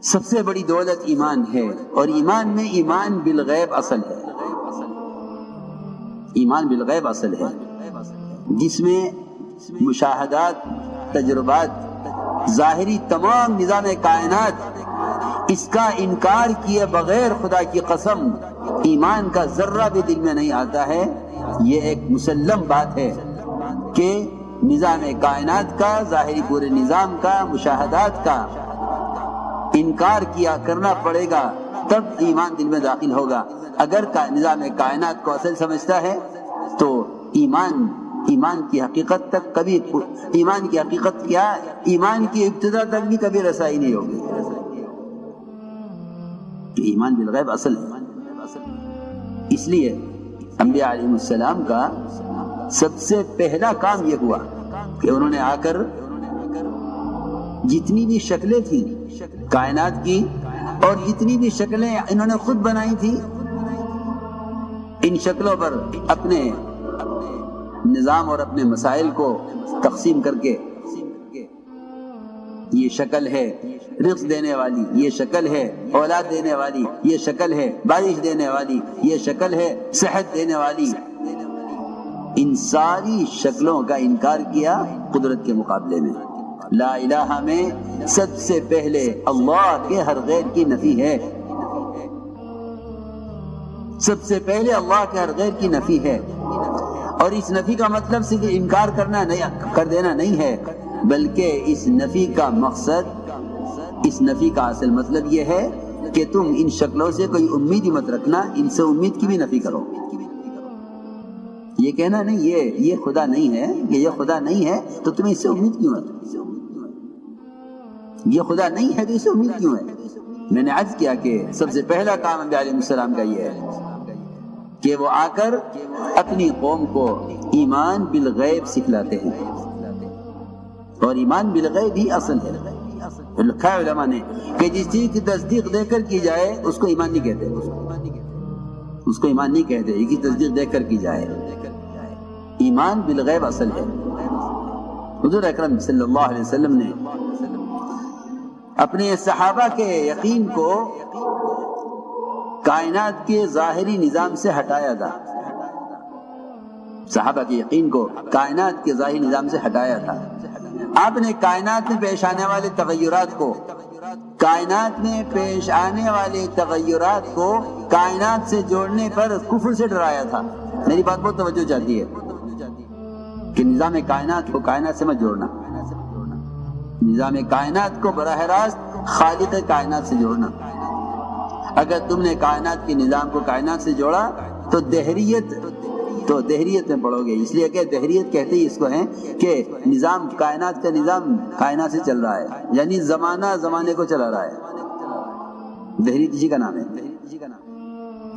سب سے بڑی دولت ایمان ہے، اور ایمان میں ایمان بالغیب اصل ہے، ایمان بالغیب اصل ہے، جس میں مشاہدات، تجربات، ظاہری تمام نظام کائنات اس کا انکار کیے بغیر خدا کی قسم ایمان کا ذرہ بھی دل میں نہیں آتا ہے۔ یہ ایک مسلم بات ہے کہ نظام کائنات کا، ظاہری پورے نظام کا، مشاہدات کا انکار کیا کرنا پڑے گا، تب ایمان دل میں داخل ہوگا۔ اگر نظام کائنات کو اصل سمجھتا ہے تو ایمان کی حقیقت تک کبھی، ایمان کی حقیقت کیا، ایمان کی ابتدا تک بھی کبھی رسائی نہیں ہوگی۔ ایمان بالغیب اصل ہے۔ اس لیے انبیاء علیہ السلام کا سب سے پہلا کام یہ ہوا کہ انہوں نے آ کر جتنی بھی شکلیں تھیں کائنات کی، اور جتنی بھی شکلیں انہوں نے خود بنائی تھی، ان شکلوں پر اپنے نظام اور اپنے مسائل کو تقسیم کر کے، یہ شکل ہے رزق دینے والی، یہ شکل ہے اولاد دینے والی، یہ شکل ہے بارش دینے والی، یہ شکل ہے صحت دینے والی، ان ساری شکلوں کا انکار کیا قدرت کے مقابلے میں۔ لا الہ میں سب سے پہلے اللہ کے ہر غیر کی نفی ہے، سب سے پہلے اللہ کے ہر غیر کی نفی ہے، اور اس نفی کا مطلب صرف انکار کر دینا نہیں ہے، بلکہ اس نفی کا مقصد، اس نفی کا اصل مطلب یہ ہے کہ تم ان شکلوں سے کوئی امید ہی مت رکھنا، ان سے امید کی بھی نفی کرو۔ یہ کہنا نہیں یہ خدا نہیں ہے، کہ یہ خدا نہیں ہے تو تمہیں اس سے امید کیوں ہے، یہ خدا نہیں ہے تو اس سے امید کیوں ہے۔ میں نے عرض کیا کہ سب سے پہلا کام انبیاء علیہ السلام کا یہ ہے کہ وہ آ کر اپنی قوم کو ایمان بالغیب سکھلاتے ہیں، اور ایمان بالغیب ہی اصل ہے۔ لکھا ہے علماء نے کہ جس چیز کی تصدیق دیکھ کر کی جائے اس کو ایمان نہیں کہتے، اس کو ایمان نہیں کہتے، یہ کی تصدیق دیکھ کر کی جائے۔ ایمان بالغیب اصل ہے۔ حضور اکرم صلی اللہ علیہ وسلم نے اپنے صحابہ کے یقین کو کائنات کے ظاہری نظام سے ہٹایا تھا، صحابہ کے یقین کو کائنات کے ظاہری نظام سے ہٹایا تھا۔ آپ نے کائنات میں پیش آنے والے تغیرات کو، کائنات میں پیش آنے والے تغیرات کو کائنات سے جوڑنے پر کفر سے ڈرایا تھا۔ میری بات بہت توجہ چاہتی ہے کہ نظام کائنات کو کائنات سے مت جوڑنا، نظام کائنات کو براہ راست خالق کائنات سے جوڑنا۔ اگر تم نے کائنات کے نظام کو کائنات سے جوڑا تو دہریت میں پڑو گے، اس لیے کہ دہریت کہتے ہی اس کو ہیں کہ نظام کائنات کا نظام کائنات سے چل رہا ہے، یعنی زمانہ زمانے کو چلا رہا ہے۔ دہریت اسی کا نام ہے،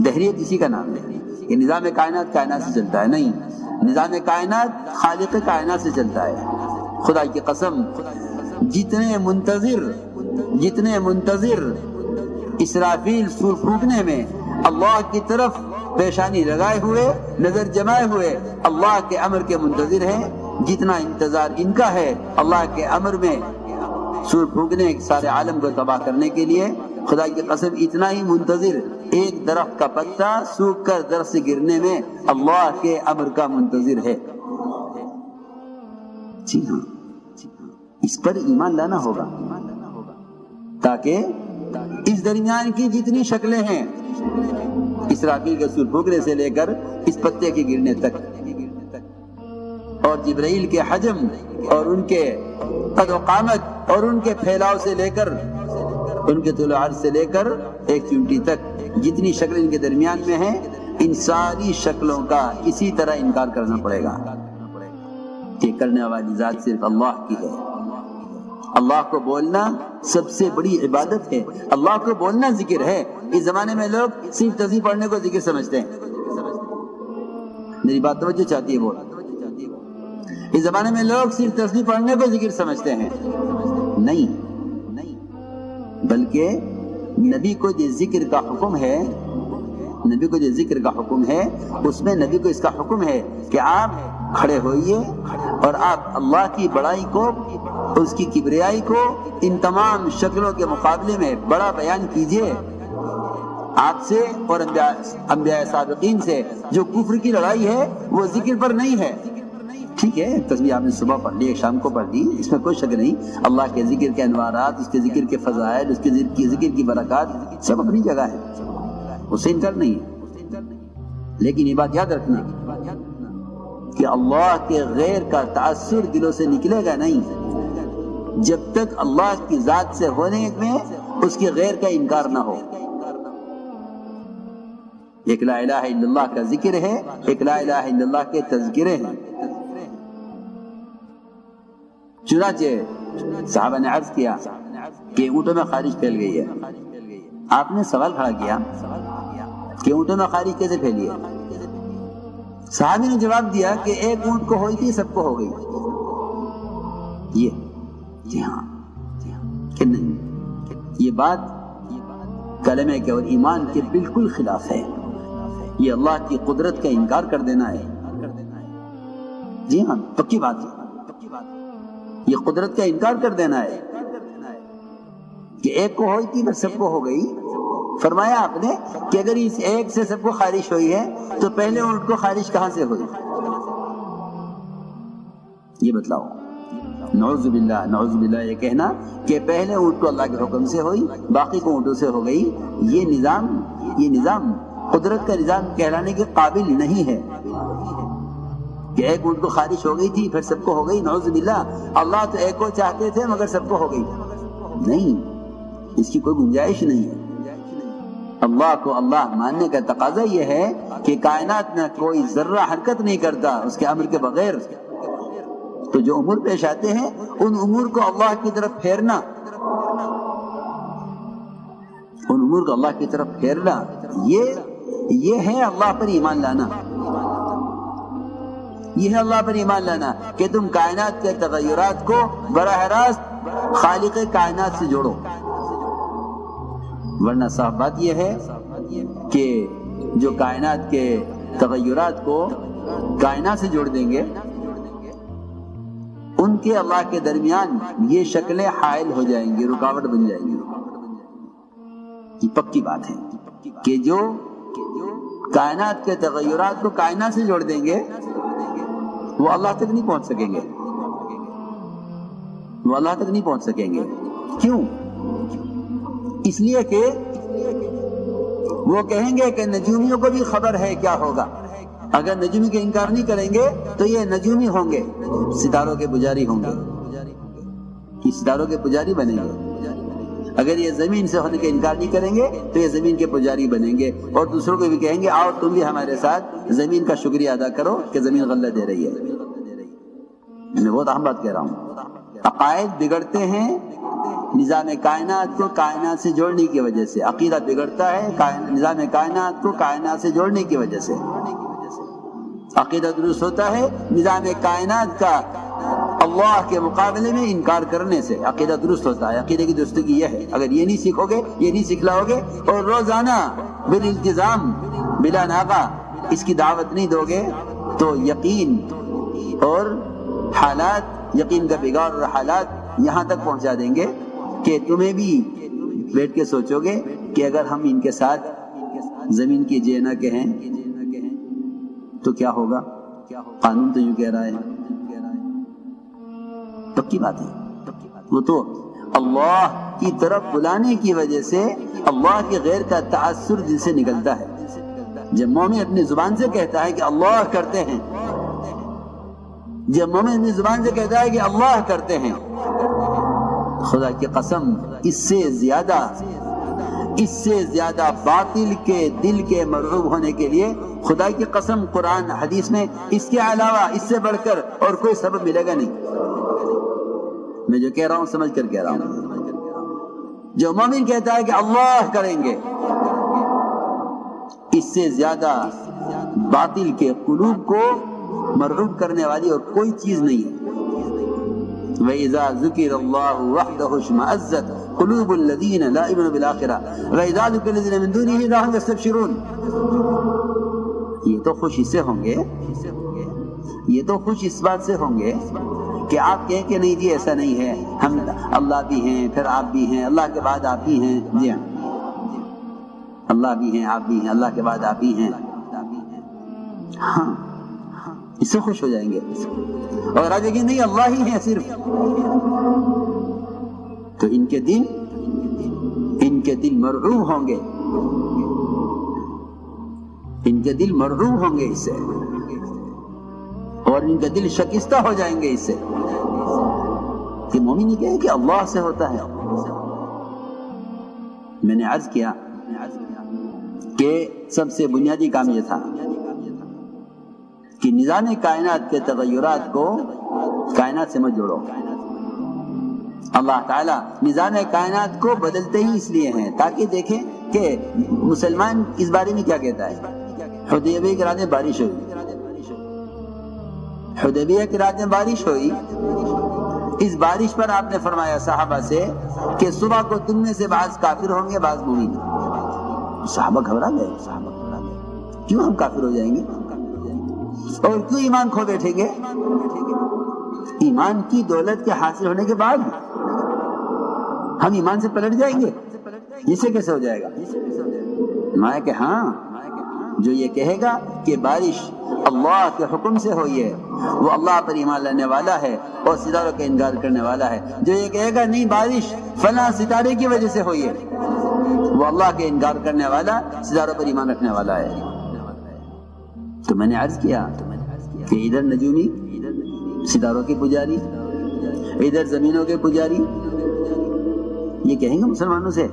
دہریت اسی کا نام ہے کہ نظام کائنات کائنات سے چلتا ہے، نہیں، نظام کائنات خالق کائنات سے چلتا ہے۔ خدا کی قسم، جتنے منتظر اسرافیل سور پھونکنے میں اللہ کی طرف پیشانی لگائے ہوئے، نظر جمائے ہوئے اللہ کے امر کے منتظر ہیں، جتنا انتظار ان کا ہے اللہ کے امر میں سور پھونکنے، سارے عالم کو تباہ کرنے کے لیے، خدا کی قسم اتنا ہی منتظر ایک درخت کا پتا سوکھ کر درخت سے گرنے میں اللہ کے امر کا منتظر ہے۔ جی ہاں، اس پر ایمان لانا ہوگا، تاکہ اس درمیان کی جتنی شکلیں ہیں، اسرافیل کے سور پھونکنے سے لے کر اس پتے کے گرنے تک، اور جبرائیل کے حجم اور ان کے قد و قامت اور ان کے پھیلاؤ سے لے کر، ان کے طول و عرض سے لے کر ایک چونٹی تک، جتنی شکلیں ان کے درمیان میں ہیں، ان ساری شکلوں کا اسی طرح انکار کرنا پڑے گا کہ کرنے والی ذات صرف اللہ کی ہے۔ اللہ کو بولنا سب سے بڑی عبادت ہے، اللہ کو بولنا ذکر ہے۔ اس زمانے میں لوگ صرف تسبیح پڑھنے کو ذکر سمجھتے ہیں، میری بات توجہ چاہتی ہے، بول، اس زمانے میں لوگ صرف تسبیح پڑھنے کو ذکر سمجھتے ہیں، نہیں، بلکہ نبی کو جو ذکر کا حکم ہے، نبی کو جو ذکر کا حکم ہے، اس میں نبی کو اس کا حکم ہے کہ آپ کھڑے ہوئیے اور آپ اللہ کی بڑائی کو اس کی کبریائی کو ان تمام شکلوں کے مقابلے میں بڑا بیان کیجئے. آپ سے اور انبیاء سابقین سے جو کفر کی لڑائی ہے وہ ذکر پر نہیں ہے. ٹھیک ہے، تسبیح آپ نے صبح پڑھ لی، ایک شام کو پڑھ لی، اس میں کوئی شک نہیں. اللہ کے ذکر کے انوارات، اس کے ذکر کے فضائل، اس کے ذکر کی برکات سب اپنی جگہ ہے، اس سے انکار نہیں ہے. لیکن یہ بات یاد رکھنا کہ اللہ کے غیر کا تأثر دلوں سے نکلے گا نہیں جب تک اللہ کی ذات سے ہونے میں اس کے غیر کا انکار نہ ہو. ایک لا الہ الا اللہ کا ذکر ہے، ایک لا الہ الا اللہ کے تذکرے ہیں. چنانچہ صحابہ نے عرض کیا کہ اونٹوں میں خارج پھیل گئی ہے. آپ نے سوال کھڑا کیا کہ اونٹوں میں خارج کیسے پھیلی ہے؟ صحابی نے جواب دیا کہ ایک اونٹ کو ہوئی تھی، سب کو ہو گئی. یہ جی ہاں کہ نہیں، یہ بات کلمے کے اور ایمان کے بالکل خلاف ہے. یہ اللہ کی قدرت کا انکار کر دینا ہے. جی ہاں، پکی بات ہے. یہ قدرت کا انکار کر دینا ہے کہ ایک کو ہوئی تھی بس سب کو ہو گئی. فرمایا آپ نے کہ اگر اس ایک سے سب کو خارش ہوئی ہے تو پہلے اونٹ کو خارش کہاں سے ہوئی؟ یہ بتلاؤ. نعوذ باللہ، نعوذ باللہ یہ کہنا کہ پہلے اونٹ کو اللہ کے حکم سے ہوئی، باقی کو اونٹوں سے ہو گئی، یہ نظام قدرت کا نظام کہلانے کے قابل نہیں ہے. کہ ایک اونٹ کو خارش ہو گئی تھی پھر سب کو ہو گئی، نعوذ باللہ. اللہ تو ایک کو چاہتے تھے مگر سب کو ہو گئی. نہیں، اس کی کوئی گنجائش نہیں ہے. اللہ کو اللہ ماننے کا تقاضا یہ ہے کہ کائنات میں کوئی ذرہ حرکت نہیں کرتا اس کے امر کے بغیر. تو جو امور پیش آتے ہیں ان امور کو اللہ کی طرف پھیرنا، ان امور کو اللہ کی طرف پھیرنا، یہ ہے اللہ پر ایمان لانا. یہ ہے اللہ پر ایمان لانا کہ تم کائنات کے تغیرات کو براہ راست خالق کائنات سے جوڑو. ورنہ صاف بات یہ ہے کہ جو کائنات کے تغیرات کو کائنات سے جوڑ دیں گے ان کے اللہ کے درمیان یہ شکلیں حائل ہو جائیں گی، رکاوٹ بن جائیں گی. یہ پکی بات ہے کہ جو کائنات کے تغیرات کو کائنات سے جوڑ دیں گے وہ اللہ تک نہیں پہنچ سکیں گے. وہ اللہ تک نہیں پہنچ سکیں گے. کیوں؟ اس لیے کہ وہ کہیں گے کہ نجومیوں کو بھی خبر ہے کیا ہوگا. اگر نجومی کا انکار نہیں کریں گے تو یہ نجومی ہوں گے، ستاروں کے پجاری ہوں گے، یہ ستاروں کے پجاری بنیں گے. اگر یہ زمین سے ہونے کا انکار نہیں کریں گے تو یہ زمین کے پجاری بنیں گے اور دوسروں کو بھی کہیں گے آؤ تم بھی ہمارے ساتھ زمین کا شکریہ ادا کرو کہ زمین غلہ دے رہی ہے. میں بہت اہم بات کہہ رہا ہوں. عقائد بگڑتے ہیں نظام کائنات کو کائنات سے جوڑنے کی وجہ سے. عقیدہ بگڑتا ہے نظام کائنات کو کائنات سے جوڑنے کی وجہ سے. عقیدہ درست ہوتا ہے نظام کائنات کا اللہ کے مقابلے میں انکار کرنے سے. عقیدہ درست ہوتا ہے. عقیدے کی درستگی یہ ہے اگر یہ نہیں سیکھو گے، یہ نہیں سکھلاؤ گے اور روزانہ بالالتزام بلا ناغہ اس کی دعوت نہیں دو گے تو یقین اور حالات، یقین کا بگاڑ اور حالات یہاں تک پہنچا دیں گے کہ تمہیں بھی بیٹھ کے سوچو گے کہ اگر ہم ان کے ساتھ زمین کی جے نہ کہیں تو کیا ہوگا. قانون تو یوں کہہ رہا ہے. پکی بات ہے. وہ تو اللہ کی طرف بلانے کی وجہ سے اللہ کے غیر کا تأثر دل سے نکلتا ہے. جب مومن اپنی زبان سے کہتا ہے کہ اللہ کرتے ہیں، جب مومن اپنی زبان سے کہتا ہے کہ اللہ کرتے ہیں، خدا کی قسم اس سے زیادہ باطل کے دل کے مرعوب ہونے کے لیے خدا کی قسم قرآن حدیث میں اس کے علاوہ اس سے بڑھ کر اور کوئی سبب ملے گا نہیں. میں جو کہہ رہا ہوں سمجھ کر کہہ رہا ہوں. جو مومن کہتا ہے کہ اللہ کریں گے، اس سے زیادہ باطل کے قلوب کو مرعوب کرنے والی اور کوئی چیز نہیں ہے. وَإِذَا ذُكِرَ اللَّهُ وَحْدَهُ اشْمَأَزَّتْ قُلُوبُ الَّذِينَ لَا يُؤْمِنُونَ بِالْآخِرَةِ وَإِذَا ذُكِرَ الَّذِينَ مِن دُونِهِ إِذَا هُمْ يَسْتَبْشِرُونَ. یہ تو خوش اس سے ہوں گے، یہ تو خوش اس بات سے ہوں گے کہ آپ کہیں کہ نہیں جی ایسا نہیں ہے، ہم اللہ بھی ہیں پھر آپ بھی ہیں، اللہ کے بعد آپ بھی ہیں، جی ہاں اللہ بھی ہیں آپ بھی ہیں، اللہ کے بعد آپ بھی ہیں، ہاں اس سے خوش ہو جائیں گے. اور آج کہ نہیں اللہ ہی ہے صرف، تو ان کے دل مرعوب ہوں گے، ان کے دل مرعوب ہوں گے اس سے، اور ان کے دل شکستہ ہو جائیں گے اس سے کہ مومن یہ کہے کہ اللہ سے ہوتا ہے. میں نے عرض کیا کہ سب سے بنیادی کام یہ تھا کہ نظام کائنات کے تغیرات کو کائنات سے مت جوڑو. اللہ تعالیٰ نظام کائنات کو بدلتے ہی اس لیے ہیں تاکہ دیکھیں کہ مسلمان اس بارے میں کیا کہتا ہے. حدیبیہ کی رات میں بارش ہوئی، حدیبیہ کی رات میں بارش ہوئی، اس بارش پر آپ نے فرمایا صحابہ سے کہ صبح کو تم میں سے بعض کافر ہوں گے بعض مومن. صحابہ گھبرا گئے، کیوں ہم کافر ہو جائیں گے اور کیوں ایمان کھو بیٹھیں گے؟ ایمان کی دولت کے حاصل ہونے کے بعد ہم ایمان سے پلٹ جائیں گے؟ اسے کیسے ہو جائے گا؟ میں کہ ہاں، جو یہ کہے گا کہ بارش اللہ کے حکم سے ہوئی ہے وہ اللہ پر ایمان لانے والا ہے اور ستاروں کا انکار کرنے والا ہے. جو یہ کہے گا نہیں بارش فلاں ستارے کی وجہ سے ہوئی ہے وہ اللہ کے انکار کرنے والا، ستاروں پر ایمان رکھنے والا ہے. تو میں نے عرض کیا کہ ادھر نجومی ستاروں کے پجاری، ادھر زمینوں کے پجاری، یہ کہیں گے مسلمانوں سے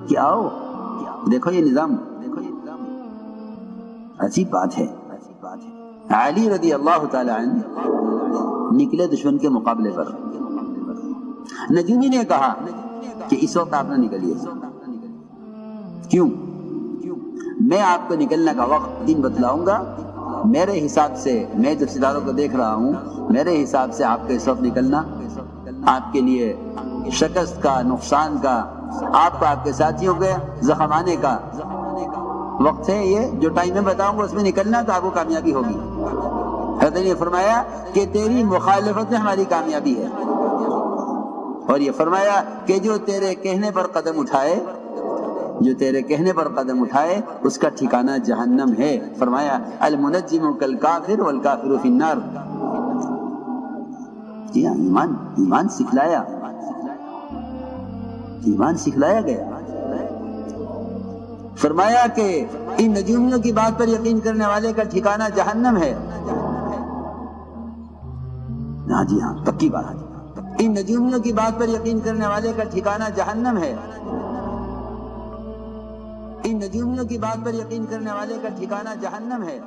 کہ آؤ دیکھو یہ نظام. عجیب بات ہے. علی رضی اللہ تعالی عنہ نکلے دشمن کے مقابلے پر. نجومی نے کہا کہ اس وقت آپ نہ نکلیے. کیوں؟ میں آپ کو نکلنے کا وقت دن بتلاؤں گا. میرے حساب سے میں جو ستاروں کو دیکھ رہا ہوں میرے حساب سے آپ کا اس وقت نکلنا آپ کے لیے شکست کا، نقصان کا، آپ کو آپ کے ساتھیوں کے زخم آنے کا وقت ہے. یہ جو ٹائم میں بتاؤں گا اس میں نکلنا تو آپ کو کامیابی ہوگی. حضرت نے فرمایا کہ تیری مخالفت میں ہماری کامیابی ہے، اور یہ فرمایا کہ جو تیرے کہنے پر قدم اٹھائے، جو تیرے کہنے پر قدم اٹھائے اس کا ٹھکانہ جہنم ہے. فرمایا المنجم کالکافر والکافر فی النار. جی ہاں، ایمان سکھلایا، ایمان سکھلایا گیا. فرمایا کہ ان نجومیوں کی بات پر یقین کرنے والے کا ٹھکانہ جہنم ہے. ہاں جی ہاں، پکی بات. ان نجومیوں کی بات پر یقین کرنے والے کا ٹھکانہ جہنم ہے. ان نجومیوں کی بات پر یقین کرنے والے کا ٹھکانہ جہنم ہے.